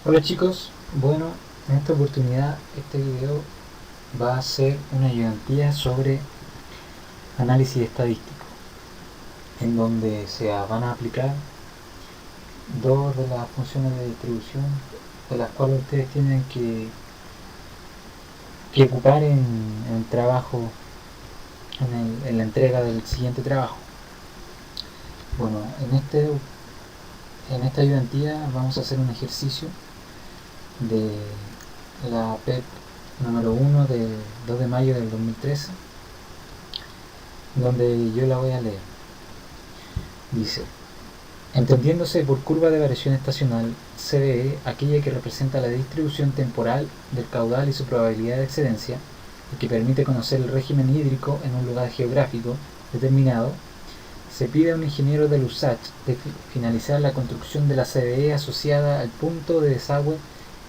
Hola chicos, bueno, en esta oportunidad este video va a ser una ayudantía sobre análisis estadístico, en donde se van a aplicar dos de las funciones de distribución de las cuales ustedes tienen que ocupar en el trabajo, en la entrega del siguiente trabajo. Bueno, en esta ayudantía vamos a hacer un ejercicio de la PEP número 1 de 2 de mayo del 2013, donde yo la voy a leer. Dice: entendiéndose por curva de variación estacional, CDE aquella que representa la distribución temporal del caudal y su probabilidad de excedencia, y que permite conocer el régimen hídrico en un lugar geográfico determinado, se pide a un ingeniero del USACH de finalizar la construcción de la CDE asociada al punto de desagüe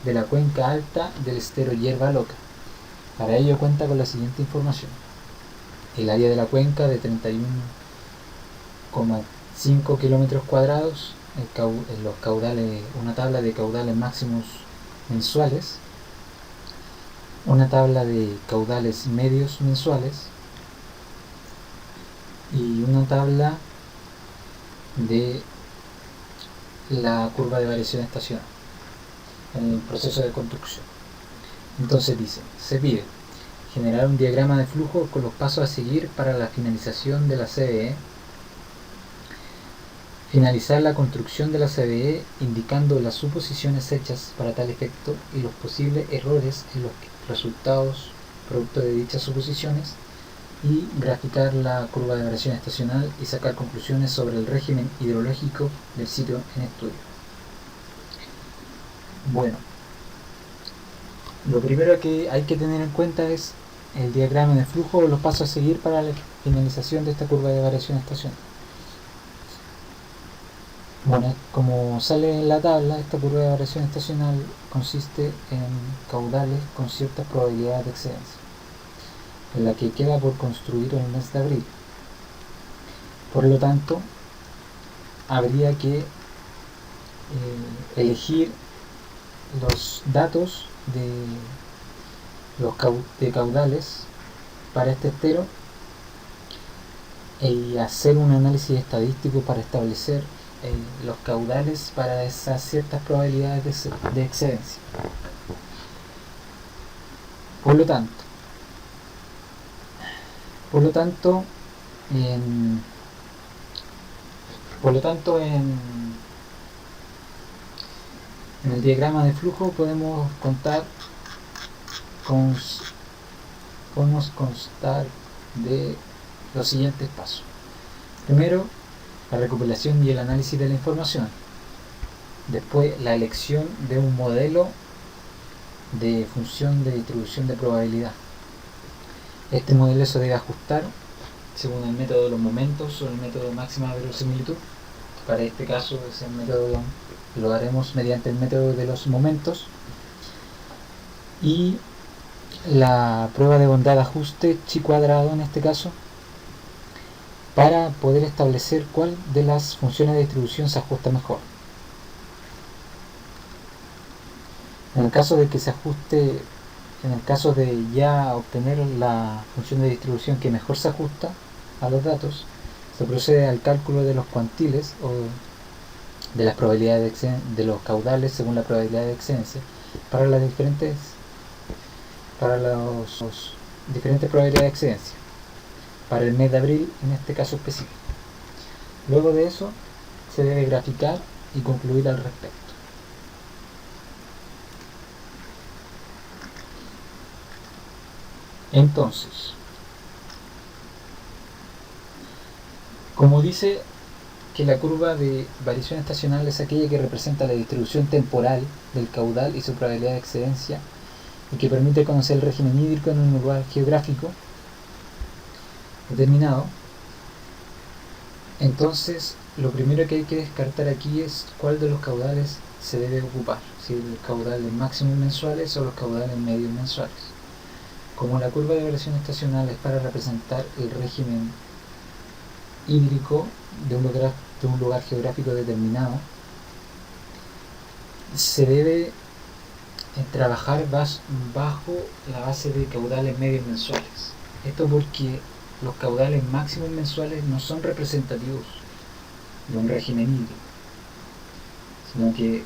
de la cuenca alta del estero Hierba Loca. Para ello cuenta con la siguiente información: el área de la cuenca de 31,5 kilómetros cuadrados, los caudales, una tabla de caudales máximos mensuales, una tabla de caudales medios mensuales y una tabla de la curva de variación estacional en el proceso de construcción. Entonces dice, se pide generar un diagrama de flujo con los pasos a seguir para la finalización de la CDE, finalizar la construcción de la CDE indicando las suposiciones hechas para tal efecto y los posibles errores en los resultados producto de dichas suposiciones, y graficar la curva de variación estacional y sacar conclusiones sobre el régimen hidrológico del sitio en estudio. Bueno, lo primero que hay que tener en cuenta es el diagrama de flujo o los pasos a seguir para la finalización de esta curva de variación estacional. Bueno, como sale en la tabla, esta curva de variación estacional consiste en caudales con ciertas probabilidades de excedencia, en la que queda por construir en el mes de abril. Por lo tanto, habría que elegir los datos de caudales para este estero y hacer un análisis estadístico para establecer los caudales para esas ciertas probabilidades de excedencia. Por lo tanto, en el diagrama de flujo podemos constar de los siguientes pasos. Primero, la recopilación y el análisis de la información. Después, la elección de un modelo de función de distribución de probabilidad. Este modelo se debe ajustar según el método de los momentos o el método de máxima verosimilitud. Para este caso, ese método lo haremos mediante el método de los momentos. Y la prueba de bondad de ajuste chi cuadrado en este caso, para poder establecer cuál de las funciones de distribución se ajusta mejor. En el caso de que se ajuste, en el caso de ya obtener la función de distribución que mejor se ajusta a los datos, se procede al cálculo de los cuantiles o de las probabilidades de los caudales según la probabilidad de excedencia para las diferentes probabilidades de excedencia para el mes de abril en este caso específico. Luego de eso se debe graficar y concluir al respecto. Entonces, como dice que la curva de variación estacional es aquella que representa la distribución temporal del caudal y su probabilidad de excedencia y que permite conocer el régimen hídrico en un lugar geográfico determinado, entonces lo primero que hay que descartar aquí es cuál de los caudales se debe ocupar, si los caudales máximos mensuales o los caudales medios mensuales. Como la curva de variación estacional es para representar el régimen hídrico de un lugar geográfico determinado, se debe trabajar bajo la base de caudales medios mensuales. Esto porque los caudales máximos mensuales no son representativos de un régimen hídrico, sino que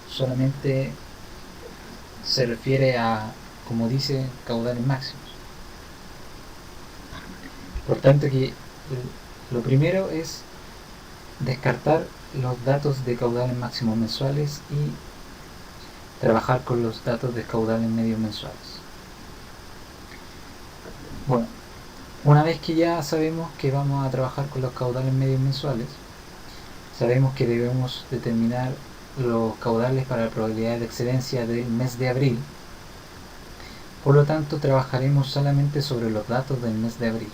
solamente se refiere a, como dice, caudales máximos. Por tanto, que lo primero es descartar los datos de caudales máximos mensuales y trabajar con los datos de caudales medios mensuales. Bueno, una vez que ya sabemos que vamos a trabajar con los caudales medios mensuales, sabemos que debemos determinar los caudales para la probabilidad de excedencia del mes de abril. Por lo tanto, trabajaremos solamente sobre los datos del mes de abril.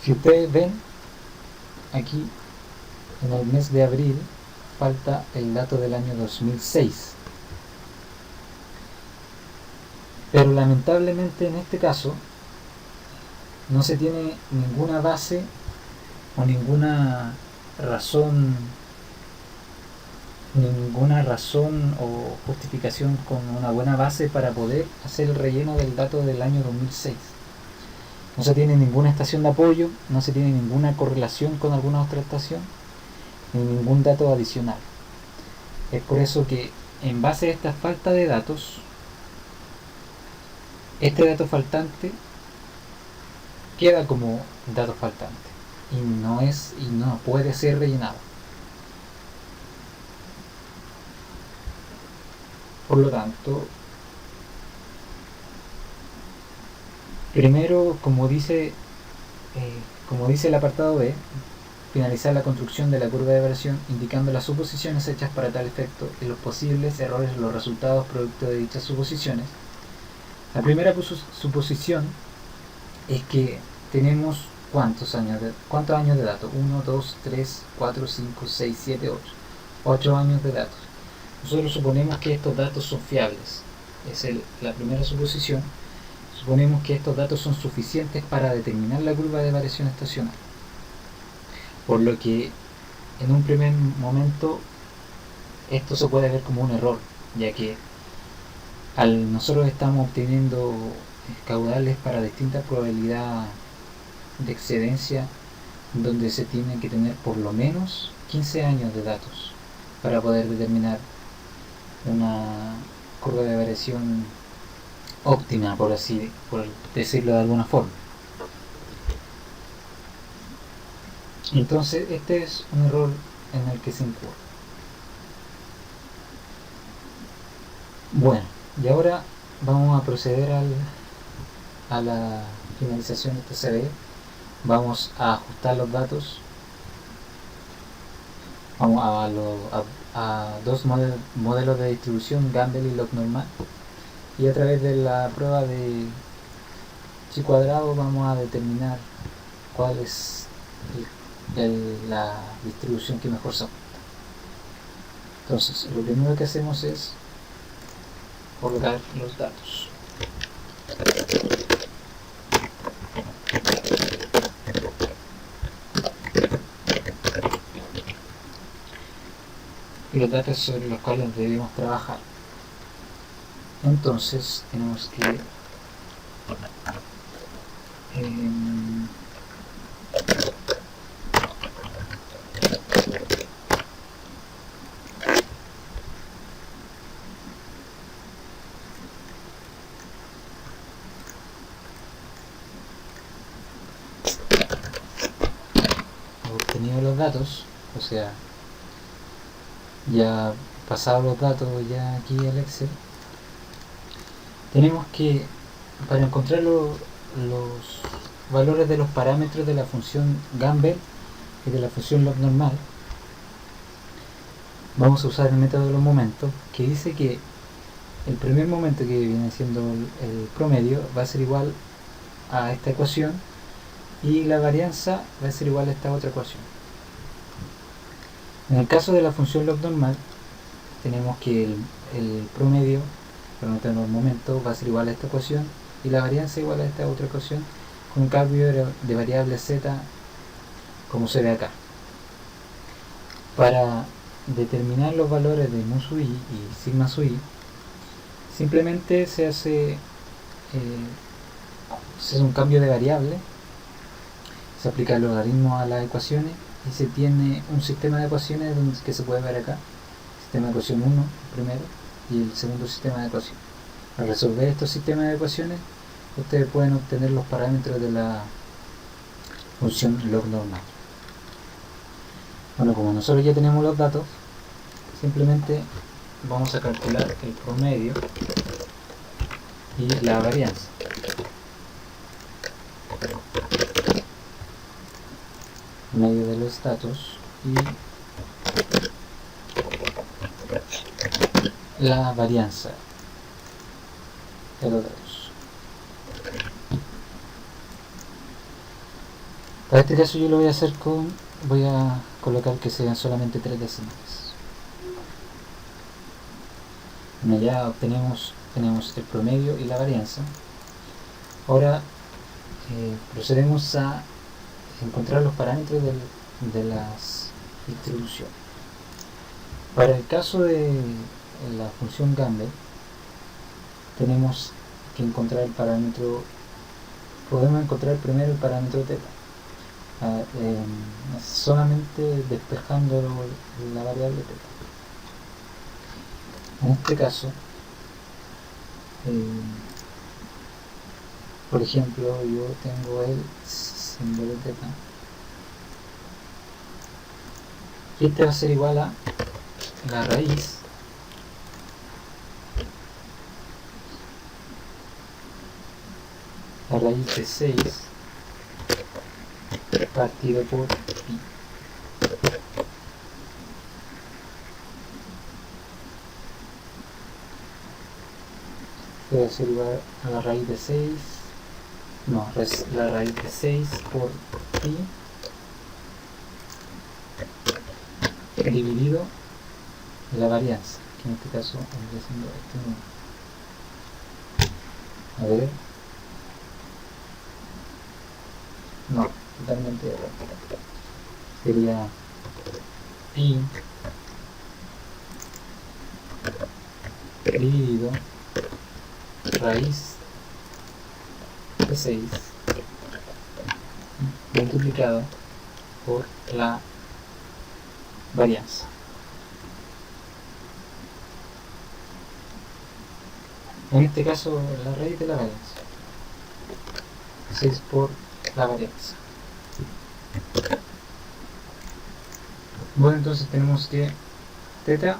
Si ustedes ven, aquí en el mes de abril falta el dato del año 2006. Pero lamentablemente en este caso no se tiene ninguna base o ninguna razón o justificación con una buena base para poder hacer el relleno del dato del año 2006. No se tiene ninguna estación de apoyo, no se tiene ninguna correlación con alguna otra estación, ni ningún dato adicional. Es por eso que en base a esta falta de datos, este dato faltante queda como dato faltante y no puede ser rellenado. Por lo tanto, primero, como dice el apartado B, finalizar la construcción de la curva de variación indicando las suposiciones hechas para tal efecto y los posibles errores o los resultados producto de dichas suposiciones. La primera suposición es que tenemos ¿cuántos años de datos? 1, 2, 3, 4, 5, 6, 7, 8. 8 años de datos. Nosotros suponemos que estos datos son fiables. Es la primera suposición. Suponemos que estos datos son suficientes para determinar la curva de variación estacional. Por lo que en un primer momento esto se puede ver como un error, ya que nosotros estamos obteniendo caudales para distintas probabilidades de excedencia, donde se tiene que tener por lo menos 15 años de datos para poder determinar una curva de variación óptima, por decirlo de alguna forma. Entonces este es un error en el que se incurre. Bueno, y ahora vamos a proceder a la finalización de este CBE. Vamos a ajustar los datos. Vamos a dos modelos de distribución, Gamble y log normal. Y a través de la prueba de chi cuadrado vamos a determinar cuál es la distribución que mejor se ajusta. Entonces, lo primero que hacemos es colocar los datos. Y los datos sobre los cuales debemos trabajar. Entonces tenemos que obtenido los datos, o sea, ya pasados los datos ya aquí al Excel, tenemos que, para encontrar los valores de los parámetros de la función Gamble y de la función log normal, vamos a usar el método de los momentos, que dice que el primer momento, que viene siendo el promedio, va a ser igual a esta ecuación, y la varianza va a ser igual a esta otra ecuación. En el caso de la función log normal, tenemos que el promedio, por en el momento, va a ser igual a esta ecuación, y la varianza igual a esta otra ecuación, con un cambio de variable z, como se ve acá. Para determinar los valores de mu sub i y sigma sub i, simplemente se hace un cambio de variable, se aplica el logaritmo a las ecuaciones y se tiene un sistema de ecuaciones que se puede ver acá, sistema de ecuación 1 primero y el segundo sistema de ecuaciones. Al resolver estos sistemas de ecuaciones, ustedes pueden obtener los parámetros de la función log normal. Bueno, como nosotros ya tenemos los datos, simplemente vamos a calcular el promedio y la varianza. Medio de los datos y la varianza de los datos. Para este caso yo lo voy a hacer voy a colocar que sean solamente 3 decimales. Bueno, ya tenemos el promedio y la varianza. Ahora procedemos a encontrar los parámetros de las distribuciones. Para el caso de la función Gamble, tenemos que encontrar el parámetro, podemos encontrar primero el parámetro θ, solamente despejando la variable θ. En este caso, por ejemplo, yo tengo el símbolo θ, y este va a ser igual a la raíz de 6 partido por pi. Debe ser igual a la raíz de 6, no, la raíz de 6 por pi dividido la varianza, que en este caso vendría siendo este número. A ver, no, totalmente errado. Sería pi dividido raíz de 6 multiplicado por la varianza. En este caso, la raíz de la varianza. 6 por la varianza. Bueno, entonces tenemos que θ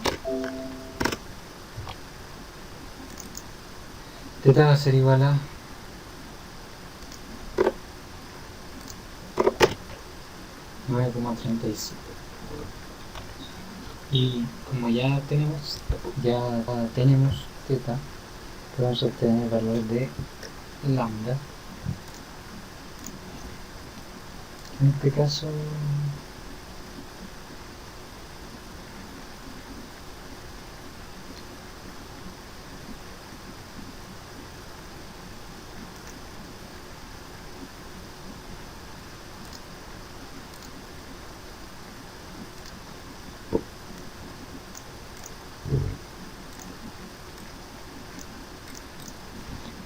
va a ser igual a 9,37. Y como ya tenemos θ, podemos obtener el valor de lambda. En este caso,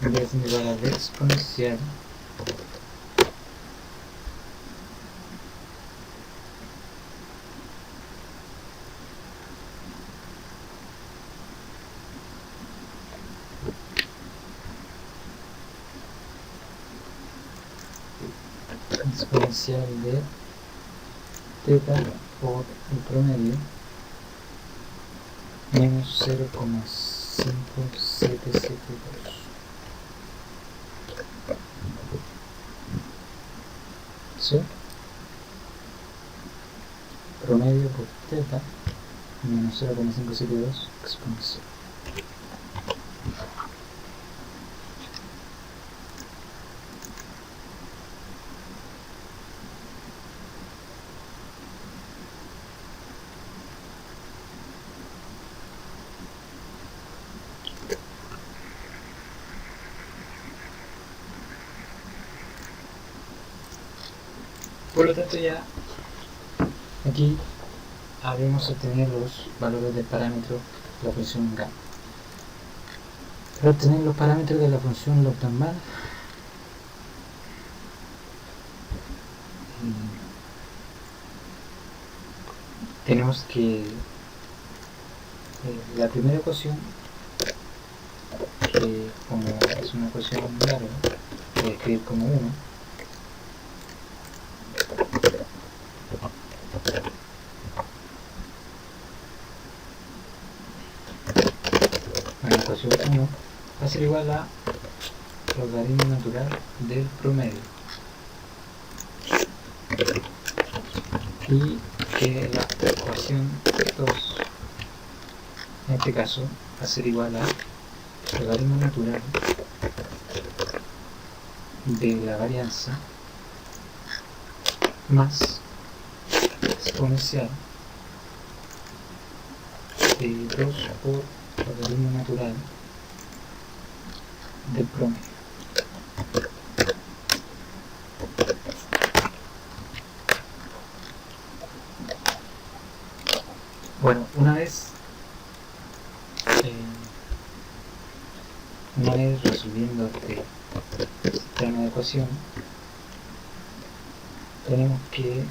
vendría siendo igual a d exponencial de θ por el promedio menos 0,5772. ¿Sí? Promedio por θ menos 0,572 exponencial. Por lo tanto, ya aquí habremos obtenido los valores del parámetro de la función gamma. Para obtener los parámetros de la función log normal, tenemos que la primera ecuación, que como es una ecuación larga, voy a escribir como 1. La ecuación 1 va a ser igual a logaritmo natural del promedio, y que la ecuación 2 en este caso va a ser igual a logaritmo natural de la varianza más exponencial de 2 por logaritmo natural del promedio. Bueno, una vez resolviendo este sistema de ecuación, tenemos que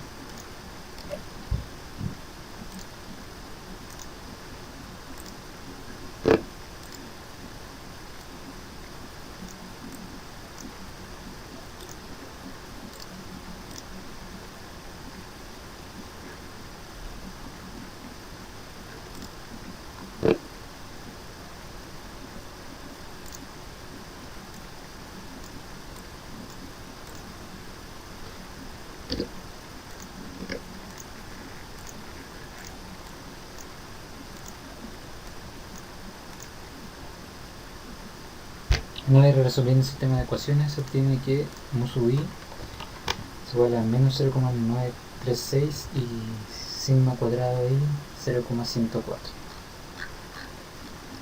una vez resolviendo el sistema de ecuaciones, se obtiene que mu sub i es igual a menos 0,936 y sigma cuadrado de i 0,104.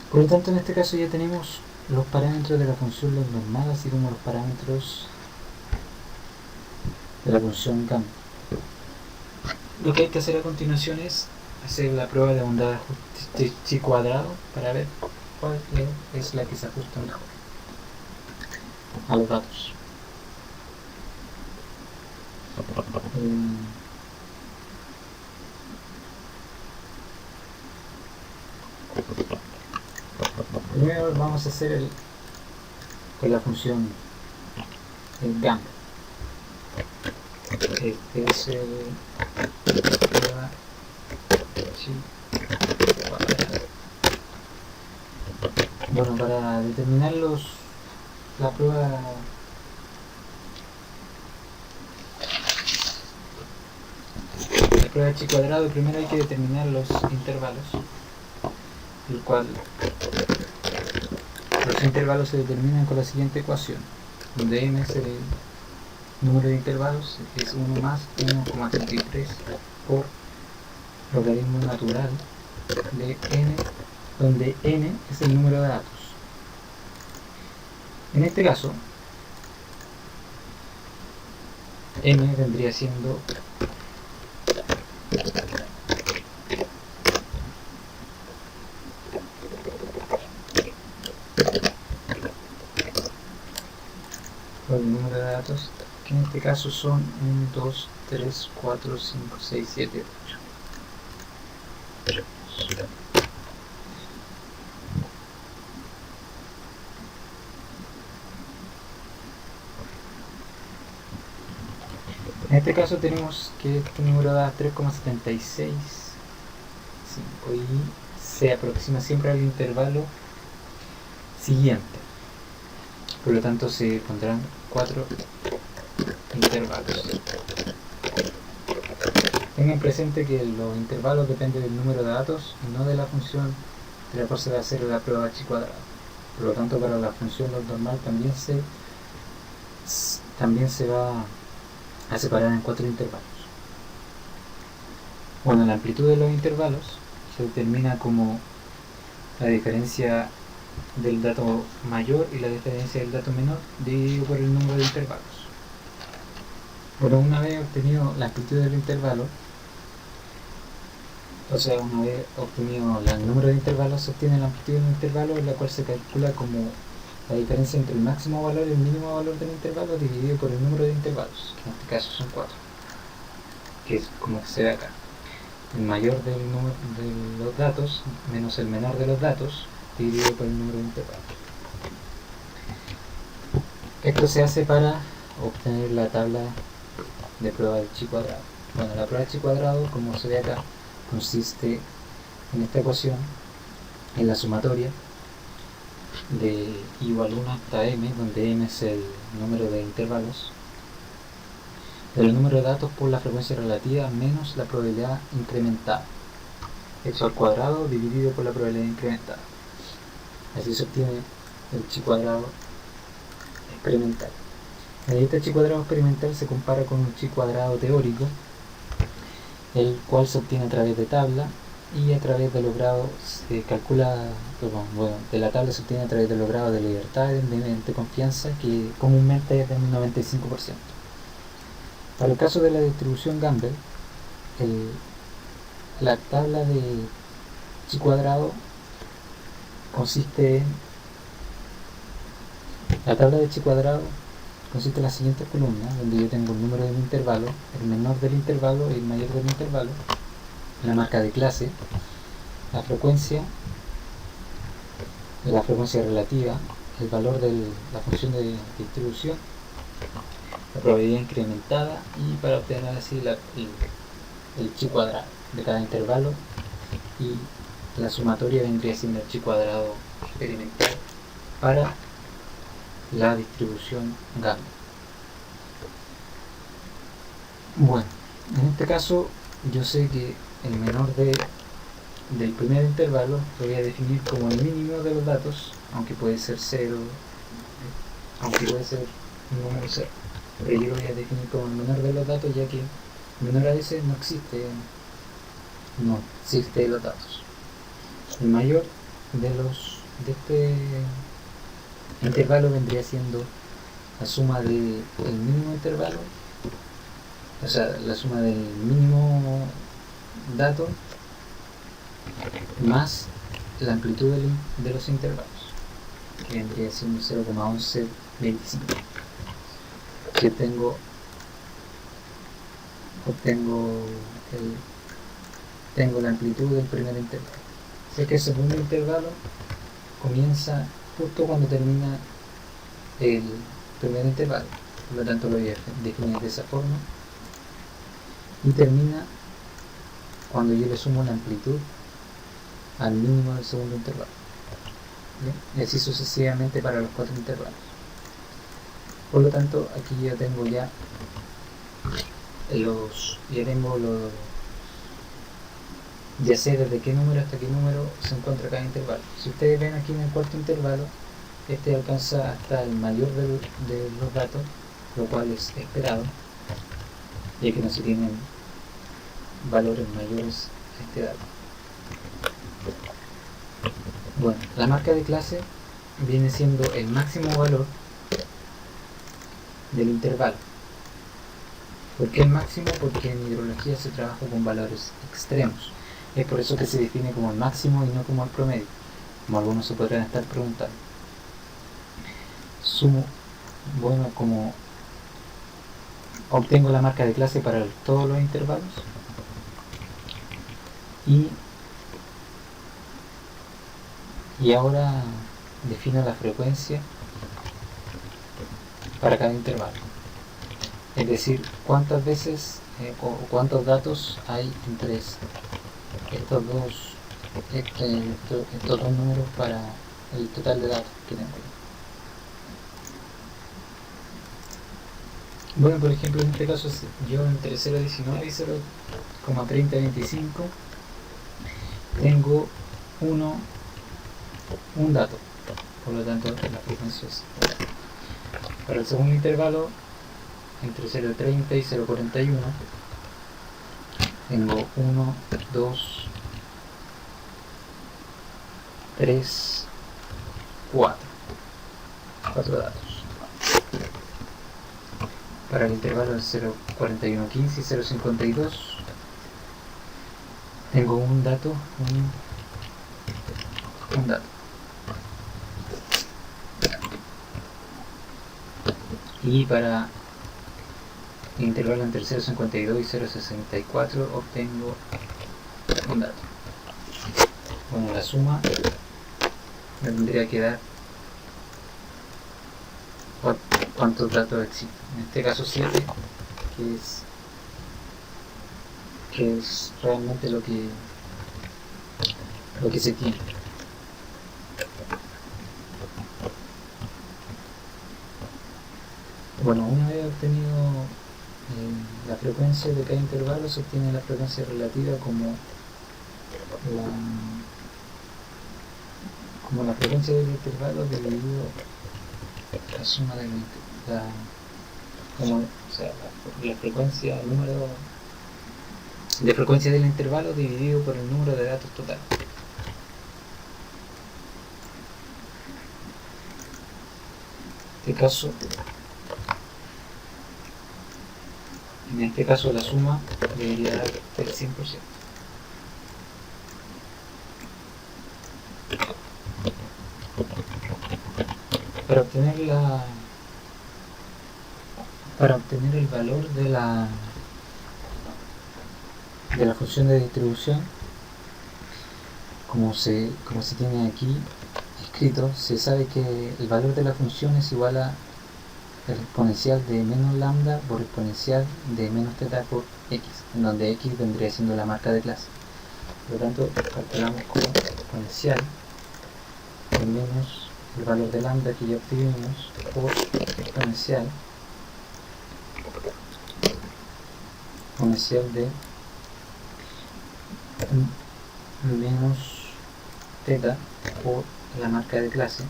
Por lo tanto, en este caso ya tenemos los parámetros de la función log normal, así como los parámetros de la función gamma. Lo que hay que hacer a continuación es hacer la prueba de bondad de chi cuadrado para ver cuál es la que se ajusta mejor a los datos. Primero vamos a hacer con la función gamma. Este es el prueba chi cuadrado. Bueno, para determinar la prueba de chi cuadrado, primero hay que determinar los intervalos, el cual los intervalos se determinan con la siguiente ecuación, donde n es el número de intervalos, es 1 más 1,33 por logaritmo natural de n, donde n es el número de datos. En este caso, n vendría siendo el número de datos, que en este caso son 1, 2, 3, 4, 5, 6, 7, 8. En este caso tenemos que este número da 3,765 y se aproxima siempre al intervalo siguiente. Por lo tanto se pondrán 4 intervalos. Tengan presente que los intervalos dependen del número de datos y no de la función de la cual se va a hacer la prueba chi cuadrado. Por lo tanto, para la función log normal también se va a separar en 4 intervalos. Bueno, la amplitud de los intervalos se determina como la diferencia del dato mayor y la diferencia del dato menor dividido por el número de intervalos. Bueno, una vez obtenido la amplitud del intervalo, O sea, una vez obtenido el número de intervalos, se obtiene la amplitud del intervalo, la cual se calcula como la diferencia entre el máximo valor y el mínimo valor del intervalo dividido por el número de intervalos, que en este caso son 4, que es como se ve acá. El mayor de los datos menos el menor de los datos dividido por el número de intervalos. Esto se hace para obtener la tabla de prueba del chi cuadrado. Bueno, la prueba del chi cuadrado, como se ve acá, consiste en esta ecuación, en la sumatoria de i igual 1 hasta m, donde m es el número de intervalos, del número de datos por la frecuencia relativa menos la probabilidad incrementada, eso al cuadrado dividido por la probabilidad incrementada. Así se obtiene el chi cuadrado experimental. Este chi cuadrado experimental se compara con un chi cuadrado teórico, el cual se obtiene a través de tabla, y a través de los grados se calcula, de la tabla se obtiene a través de los grados de libertad y de confianza, que comúnmente es del 95%. Para el caso de la distribución Gamble, la tabla de chi cuadrado consiste en en las siguientes columnas, donde yo tengo el número de un intervalo, el menor del intervalo y el mayor del intervalo, la marca de clase, la frecuencia relativa, el valor de la función de distribución, la probabilidad incrementada, y para obtener así el chi cuadrado de cada intervalo, y la sumatoria vendría siendo el chi cuadrado experimental para la distribución Gamble. Bueno, en este caso yo sé que el menor del primer intervalo lo voy a definir como el mínimo de los datos, aunque puede ser 0, aunque puede ser un número 0, pero yo lo voy a definir como el menor de los datos, ya que el menor a ese no existe de los datos. El mayor de este intervalo vendría siendo la suma del mínimo intervalo, o sea, la suma del mínimo dato más la amplitud de los intervalos, que vendría siendo 0,1125. Si tengo la amplitud del primer intervalo. Sé que el segundo intervalo comienza justo cuando termina el primer intervalo, por lo tanto lo voy a definir de esa forma, y termina cuando yo le sumo la amplitud al mínimo del segundo intervalo. ¿Bien? Y así sucesivamente para los 4 intervalos. Por lo tanto, aquí ya tengo ya sé desde qué número hasta qué número se encuentra cada intervalo. Si ustedes ven aquí en el cuarto intervalo, este alcanza hasta el mayor de los datos, lo cual es esperado, ya que no se tienen valores mayores a este dato. Bueno, la marca de clase viene siendo el máximo valor del intervalo. ¿Por qué el máximo? Porque en hidrología se trabaja con valores extremos. Es por eso que se define como el máximo y no como el promedio, como algunos se podrán estar preguntando. Como obtengo la marca de clase para todos los intervalos, y ahora defino la frecuencia para cada intervalo, es decir, cuántas veces o cuántos datos hay entre estos dos números para el total de datos que tengo. Bueno, por ejemplo, en este caso yo entre 0,19 y 0,3025 tengo un dato, por lo tanto la frecuencia es. Para el segundo intervalo, entre 0,30 y 0,41, tengo 1, 2, 3, 4 datos. Para el intervalo de 0,4115 y 0,52 tengo un dato, un dato. Y para el intervalo entre 0,52 y 0,64 obtengo un dato. Bueno, la suma me tendría que dar cuántos datos existen. En este caso 7, que es realmente lo que se tiene. Bueno, una vez obtenido la frecuencia de cada intervalo, se obtiene la frecuencia relativa como la frecuencia del intervalo dividido la suma de la frecuencia, el número de frecuencia del intervalo dividido por el número de datos total. En este caso la suma debería dar el 100%. Para obtener el valor de la función de distribución, como se tiene aquí escrito, se sabe que el valor de la función es igual a el exponencial de menos lambda por exponencial de menos teta por x, en donde x vendría siendo la marca de clase. Por lo tanto, calculamos como exponencial de menos el valor de lambda que ya obtuvimos por exponencial de menos teta por la marca de clase.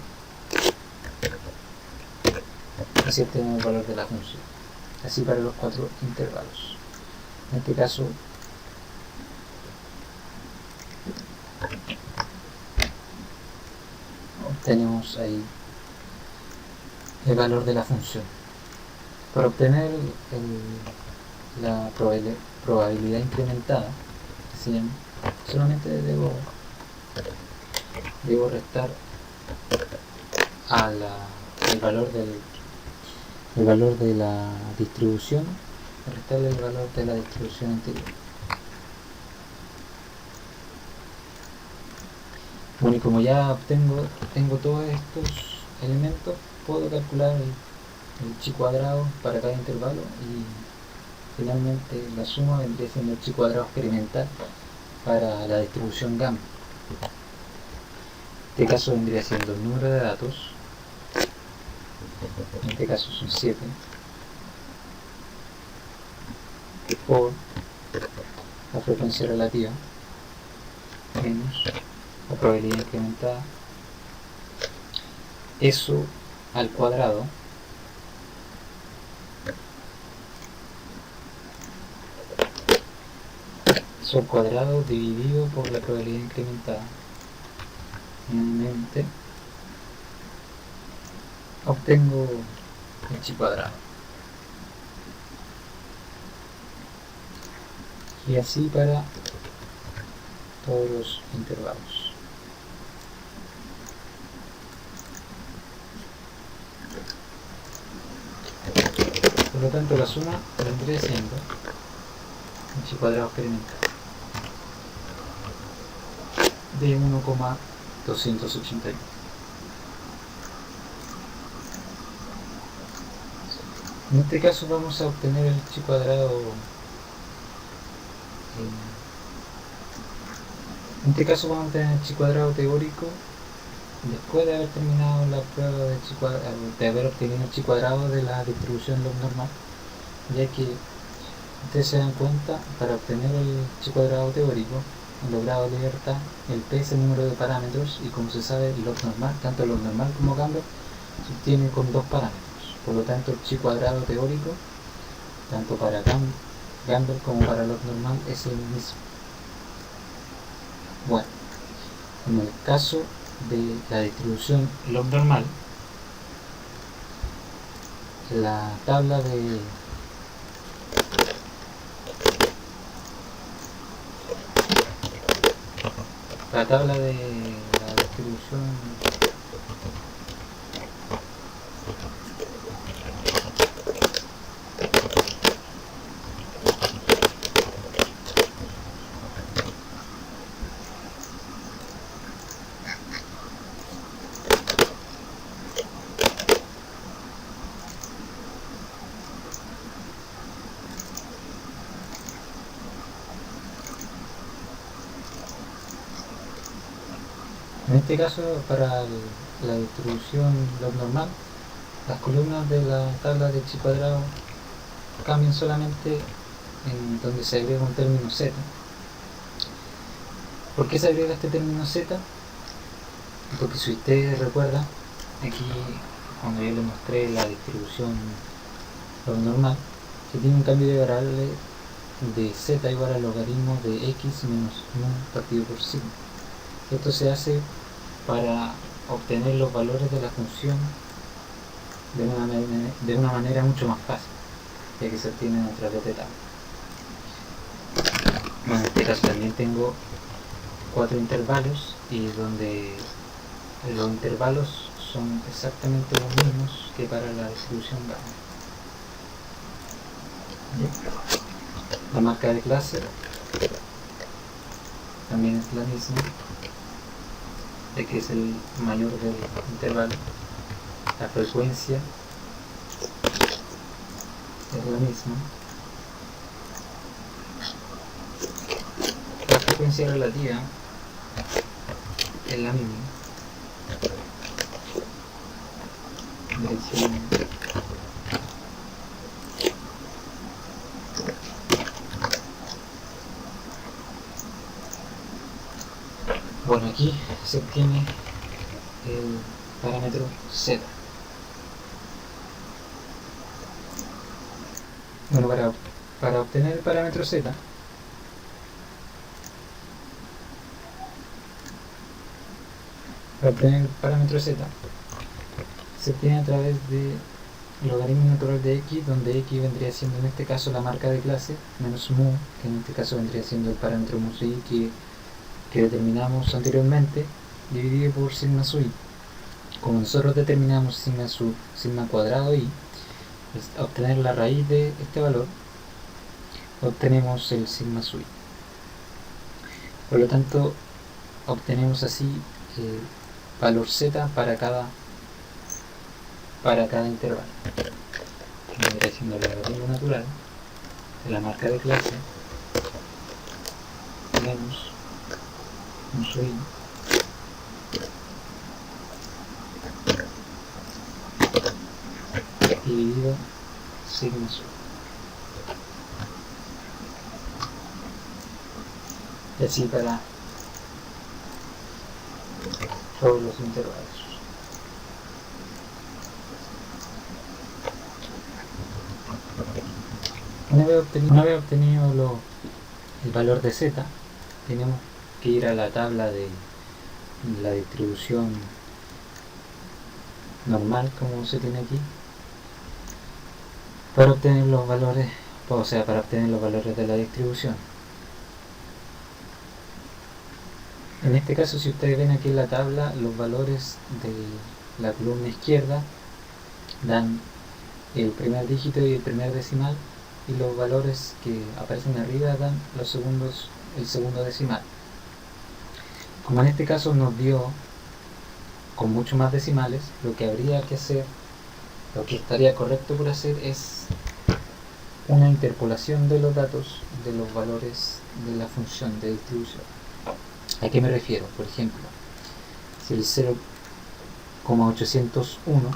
Así obtenemos el valor de la función. Así para los 4 intervalos. En este caso, obtenemos ahí el valor de la función. Para obtener la probabilidad incrementada, solamente debo restar el valor de la distribución, restarle el valor de la distribución anterior. Bueno, y como ya tengo todos estos elementos, puedo calcular el chi cuadrado para cada intervalo y finalmente la suma vendría siendo el chi cuadrado experimental para la distribución gamma. En este caso vendría siendo el número de datos, en este caso son 7, por la frecuencia relativa menos la probabilidad incrementada, eso al cuadrado dividido por la probabilidad incrementada. Finalmente obtengo el chi cuadrado. Y así para todos los intervalos. Por lo tanto, la suma vendría siendo el chi cuadrado experimental de 1,281. En este caso vamos a obtener el chi cuadrado. En este caso vamos a obtener el chi cuadrado teórico después de haber terminado la prueba de haber obtenido el chi cuadrado de la distribución log normal, ya que ustedes se dan cuenta, para obtener el chi cuadrado teórico, en los grados de libertad, el p es el número de parámetros y como se sabe, el log normal, tanto log normal como Gamble, se obtiene con 2 parámetros. Por lo tanto, el chi cuadrado teórico, tanto para Gamble como para log normal, es el mismo. Bueno, en el caso de la distribución log normal, la tabla la tabla de la distribución. En este caso, para la distribución log normal, las columnas de la tabla de chi cuadrado cambian solamente en donde se agrega un término z. ¿Por qué se agrega este término z? Porque si ustedes recuerdan, aquí cuando yo les mostré la distribución log normal, que tiene un cambio de variable de z igual al logaritmo de x menos mu partido por sigma. Esto se hace para obtener los valores de la función de una manera mucho más fácil, ya que se obtienen a través de tabla. Bueno, en este caso también tengo 4 intervalos, y donde los intervalos son exactamente los mismos que para la distribución gamma. La marca de clase también es la misma, de que es el mayor del intervalo. La frecuencia es la misma. La frecuencia relativa es la misma. Dirección. Bueno, aquí se obtiene el parámetro z. Bueno, para obtener el parámetro z, se obtiene a través de logaritmo natural de x, donde x vendría siendo en este caso la marca de clase, menos mu, que en este caso vendría siendo el parámetro mu sub i que determinamos anteriormente, dividido por sigma sub i. Como nosotros determinamos sigma cuadrado i, es obtener la raíz de este valor, obtenemos el sigma sub i. Por lo tanto, obtenemos así el valor z para cada intervalo. Vendría siendo el logaritmo natural de la marca de clase menos mu sub i dividido sigma sub. Y así para todos los intervalos. Una vez obtenido el valor de z, tenemos que ir a la tabla de la distribución normal, como se tiene aquí, para obtener los valores, para obtener los valores de la distribución. En este caso, si ustedes ven aquí en la tabla, los valores de la columna izquierda dan el primer dígito y el primer decimal, y los valores que aparecen arriba dan el segundo decimal. Como en este caso nos dio con mucho más decimales, lo que habría que hacer, lo que estaría correcto por hacer, es una interpolación de los datos de los valores de la función de distribución. ¿A qué me refiero? Por ejemplo, si el 0,801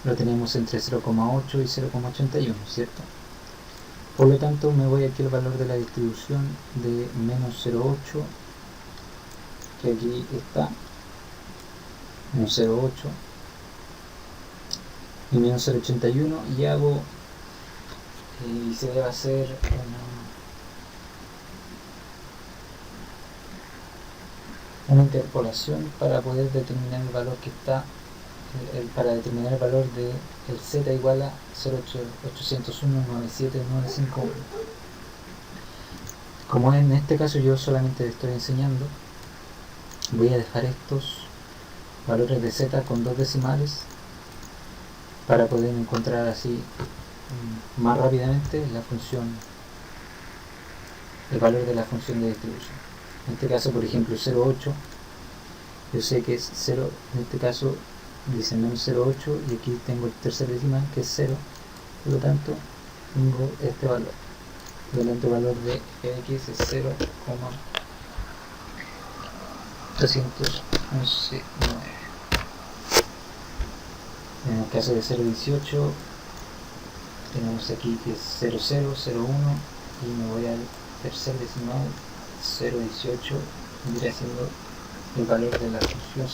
lo tenemos entre 0,8 y 0,81, ¿cierto? Por lo tanto, me voy aquí al valor de la distribución de menos 0,8, que aquí está, menos 0,8 y menos 0,81, y hago, y se debe hacer una interpolación para poder determinar el valor que está, para determinar el valor de el z igual a voy a dejar estos valores de z con 2 decimales para poder encontrar así más rápidamente la función, el valor de la función de distribución. En este caso, por ejemplo, 0,8, yo sé que es 0, en este caso dice menos 0,8 y aquí tengo el tercer decimal que es 0, por lo tanto tengo este valor. Por lo tanto, el valor de x es 0,311,9. En el caso de 0,18 tenemos aquí que es 0,0, 0,1 y me voy al tercer decimal, 0,18 vendría siendo el valor de la función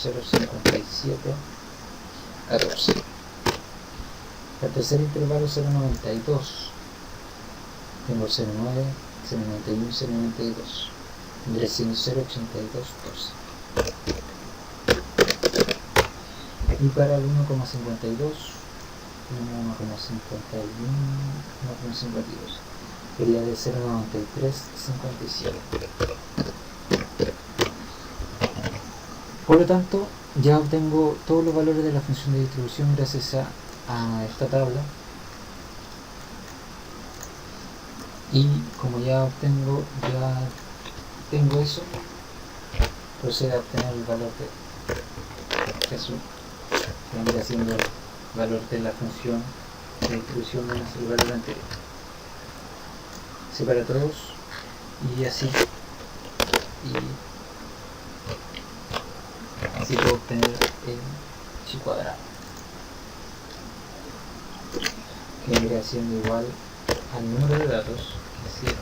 0,5714. El tercer intervalo 0,92, tengo 0,9, 0,91, 0,92, vendría siendo 0,8212. Y para el 1,52, 1,52 sería de 0,9357. Por lo tanto, ya obtengo todos los valores de la función de distribución gracias a esta tabla, y como ya tengo eso, procedo a obtener el valor de Jesús, que vendría siendo el valor de la función de distribución menos el valor anterior. Separa todos y así puedo obtener el chi cuadrado, que vendría siendo igual al número de datos, que es 7,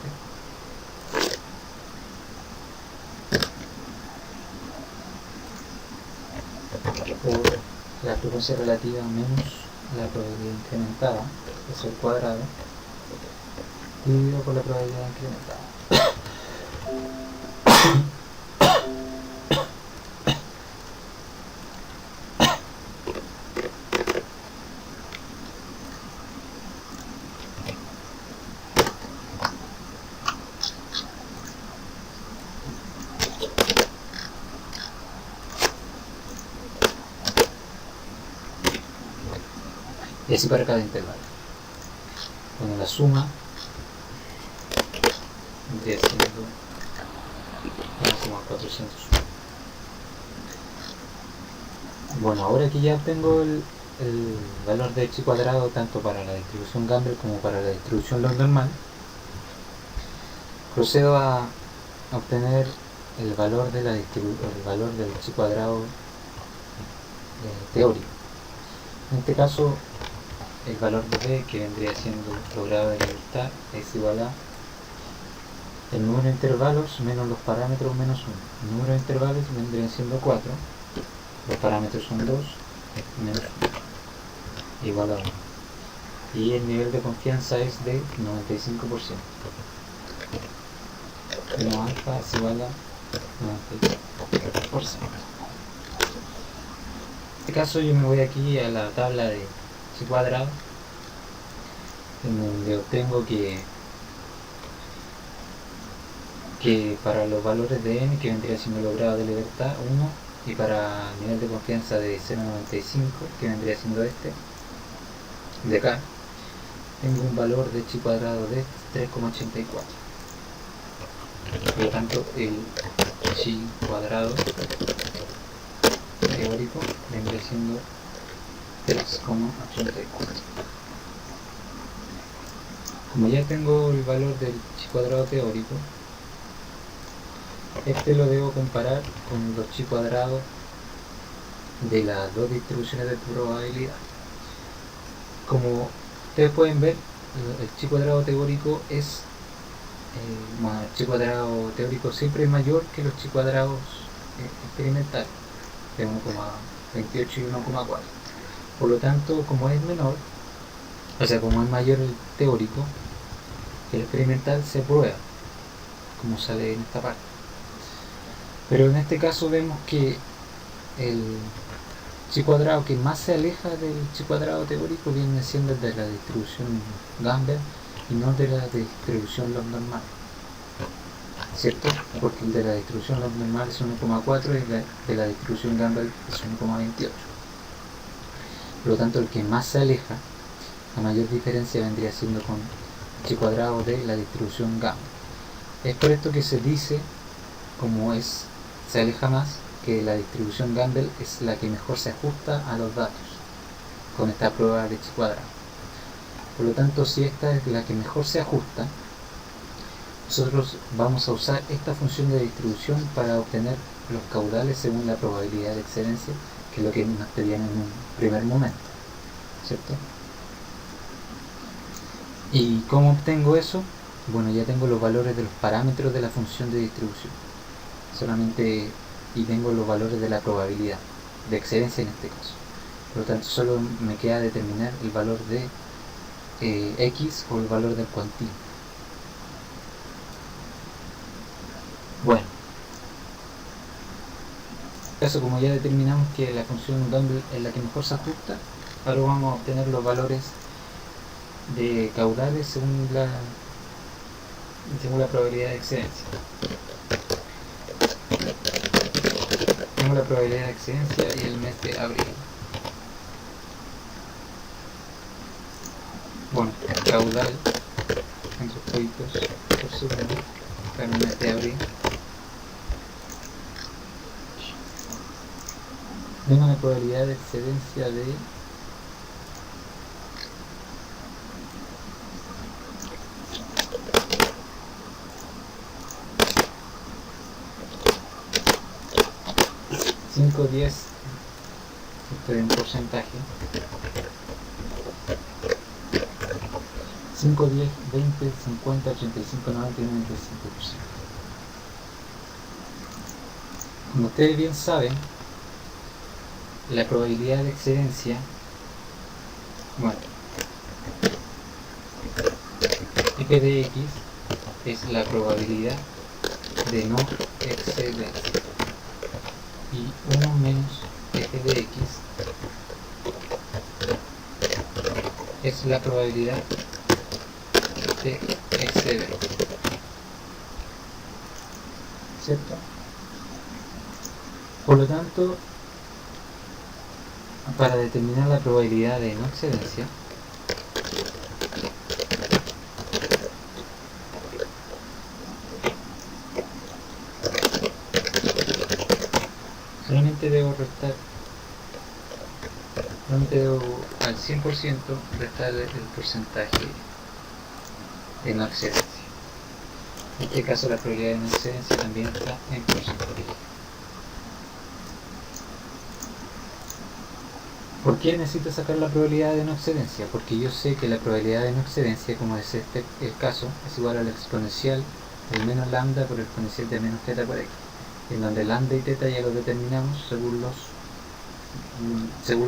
por la frecuencia relativa menos la probabilidad incrementada, que es el cuadrado, dividido por la probabilidad incrementada. Y así para cada intervalo. Bueno, la suma vendría siendo 401. Bueno, ahora que ya obtengo el valor de chi cuadrado tanto para la distribución Gamble como para la distribución log normal, procedo a obtener el valor del chi cuadrado teórico. En este caso, el valor de b, que vendría siendo el grado de libertad, es igual a el número de intervalos menos los parámetros menos 1. El número de intervalos vendría siendo 4, los parámetros son 2, menos 1, igual a 1. Y el nivel de confianza es de 95%. No alfa es igual a 95%. En este caso yo me voy aquí a la tabla de chi cuadrado, en donde obtengo que para los valores de n, que vendría siendo el grado de libertad 1, y para nivel de confianza de 0,95, que vendría siendo este de acá, tengo un valor de chi cuadrado de 3,84. Por lo tanto, el chi cuadrado teórico vendría siendo 3,84. Como ya tengo el valor del chi cuadrado teórico, este lo debo comparar con los chi cuadrados de las dos distribuciones de probabilidad. Como ustedes pueden ver, el chi cuadrado teórico el chi cuadrado teórico siempre es mayor que los chi cuadrados experimentales, de 1,28 y 1,4. Por lo tanto, como es menor, o sea, como es mayor el teórico, el experimental se prueba, como sale en esta parte. Pero en este caso vemos que el chi cuadrado que más se aleja del chi cuadrado teórico viene siendo el de la distribución Gamble y no de la distribución log normal. ¿cierto? Porque el de la distribución normal es 1,4 y el de la distribución Gumbel es 1,28. Por lo tanto, el que más se aleja, la mayor diferencia vendría siendo con h cuadrado de la distribución Gumbel. Es por esto que se dice, como se aleja más, que la distribución Gumbel es la que mejor se ajusta a los datos con esta prueba de h cuadrado. Por lo tanto, si esta es la que mejor se ajusta, nosotros vamos a usar esta función de distribución para obtener los caudales según la probabilidad de excedencia, que es lo que nos pedían en un primer momento, ¿cierto? ¿Y cómo obtengo eso? Bueno, ya tengo los valores de los parámetros de la función de distribución, y tengo los valores de la probabilidad de excedencia en este caso. Por lo tanto, solo me queda determinar el valor de x o el valor del cuantía. Bueno, caso como ya determinamos que la función Gumbel es la que mejor se ajusta, ahora vamos a obtener los valores de caudales según la probabilidad de excedencia. Tengo la probabilidad de excedencia y el mes de abril. Bueno, caudal entre códigos por segundo para el mes de abril. Tengo una probabilidad de excedencia de 5, 10, esto es un porcentaje, 5, 10, 20, 50, 85, 90 y 95%. Como ustedes bien saben, la probabilidad de excedencia, bueno, f de x es la probabilidad de no excederse, y 1 menos f de x es la probabilidad de exceder, ¿cierto? Por lo tanto, para determinar la probabilidad de no excedencia, solamente debo al 100% restar el porcentaje de no excedencia. En este caso la probabilidad de no excedencia también está en porcentaje. ¿Por qué necesito sacar la probabilidad de no excedencia? Porque yo sé que la probabilidad de no excedencia, como es el caso, es igual a la exponencial del menos lambda por el exponencial de menos teta por x, en donde lambda y teta ya lo determinamos según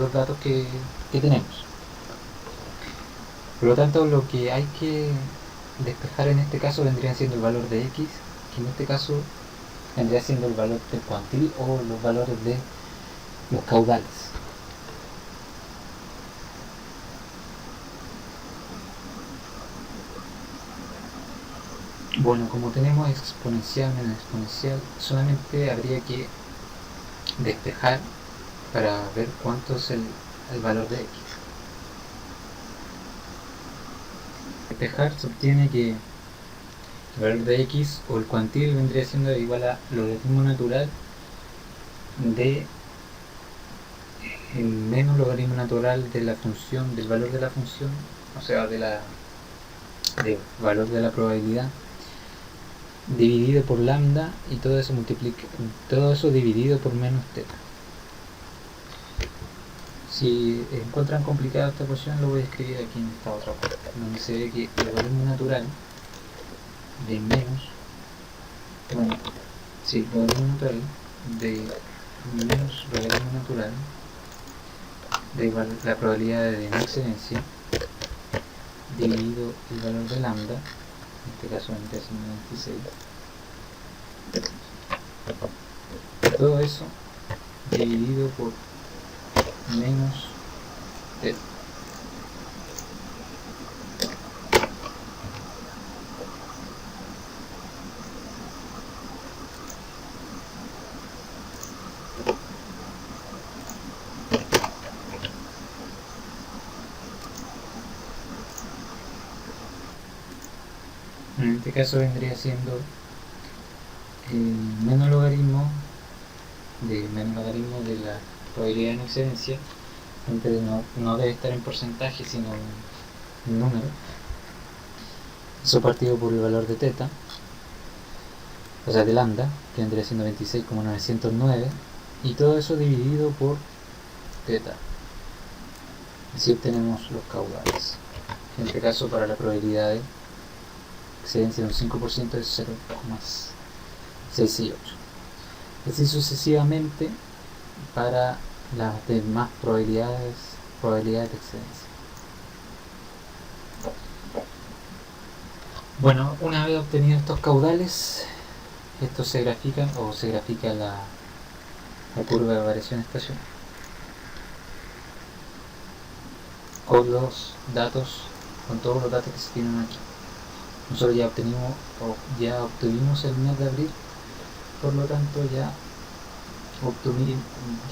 los datos que tenemos. Por lo tanto, lo que hay que despejar en este caso vendría siendo el valor de x, que en este caso vendría siendo el valor del cuantil o los valores de los caudales. Bueno, como tenemos exponencial menos exponencial, solamente habría que despejar para ver cuánto es el valor de x. Despejar se obtiene que el valor de x o el cuantil vendría siendo igual a logaritmo natural de el menos logaritmo natural de la función, del valor de la función, o sea, del valor de la probabilidad, dividido por lambda, y todo eso dividido por menos teta. Si encuentran complicada esta ecuación, lo voy a escribir aquí en esta otra parte, donde se ve que el logaritmo natural de logaritmo natural de menos logaritmo natural de la probabilidad de no excedencia dividido el valor de lambda, en este caso vendría siendo 26, todo eso dividido por menos teta. este caso vendría siendo menos logaritmo de la probabilidad en excedencia. No debe estar en porcentaje, sino en número. Eso partido por el valor de teta, o sea de lambda, que vendría siendo 26,909, y todo eso dividido por teta. Así obtenemos los caudales. En este caso, para la probabilidad de excedencia de un 5% es 0,668. Así sucesivamente para las demás probabilidades de excedencia. Bueno, una vez obtenidos estos caudales, esto se grafica la curva de variación estacional con todos los datos que se tienen aquí. Nosotros ya obtuvimos el mes de abril, por lo tanto ya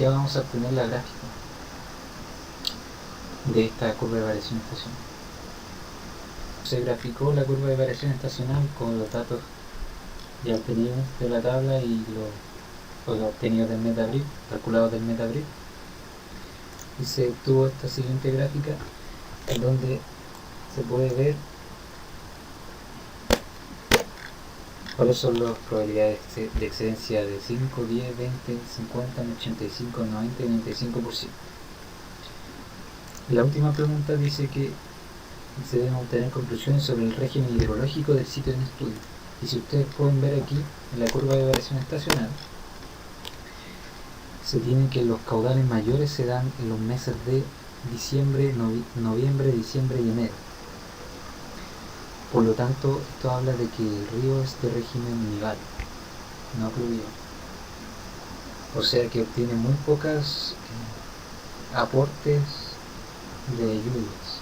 vamos a obtener la gráfica de esta curva de variación estacional. Se graficó la curva de variación estacional con los datos ya obtenidos de la tabla y los obtenidos del mes de abril, calculados del mes de abril, y se obtuvo esta siguiente gráfica en donde se puede ver cuáles son las probabilidades de excedencia de 5, 10, 20, 50, 85, 90 y 95%. La última pregunta dice que se deben obtener conclusiones sobre el régimen hidrológico del sitio en estudio. Y si ustedes pueden ver aquí en la curva de variación estacional, se tiene que los caudales mayores se dan en los meses de noviembre, diciembre y enero. Por lo tanto, esto habla de que el río es de régimen nival, no pluvial. O sea que obtiene muy pocas aportes de lluvias.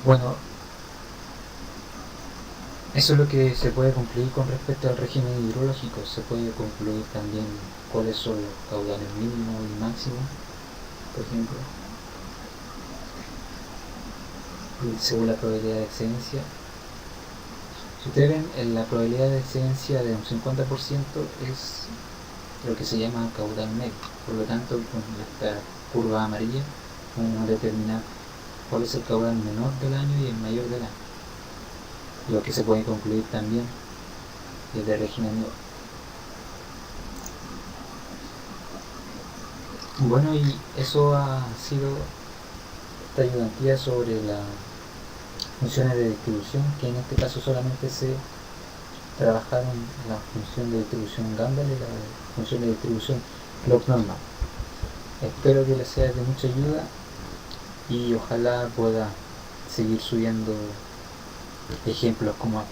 Bueno, eso es lo que se puede concluir con respecto al régimen hidrológico. Se puede concluir también cuáles son los caudales mínimos y máximos, por ejemplo, según la probabilidad de excedencia. Si ustedes ven, la probabilidad de excedencia de un 50% es lo que se llama caudal medio. Por lo tanto, con esta curva amarilla vamos a determinar cuál es el caudal menor del año y el mayor del año. Lo que se puede concluir también es de régimen nival. Bueno, y eso ha sido esta ayudantía sobre las funciones de distribución, que en este caso solamente se trabajaron la función de distribución Gamble y la función de distribución log normal. Espero que les sea de mucha ayuda y ojalá pueda seguir subiendo ejemplos como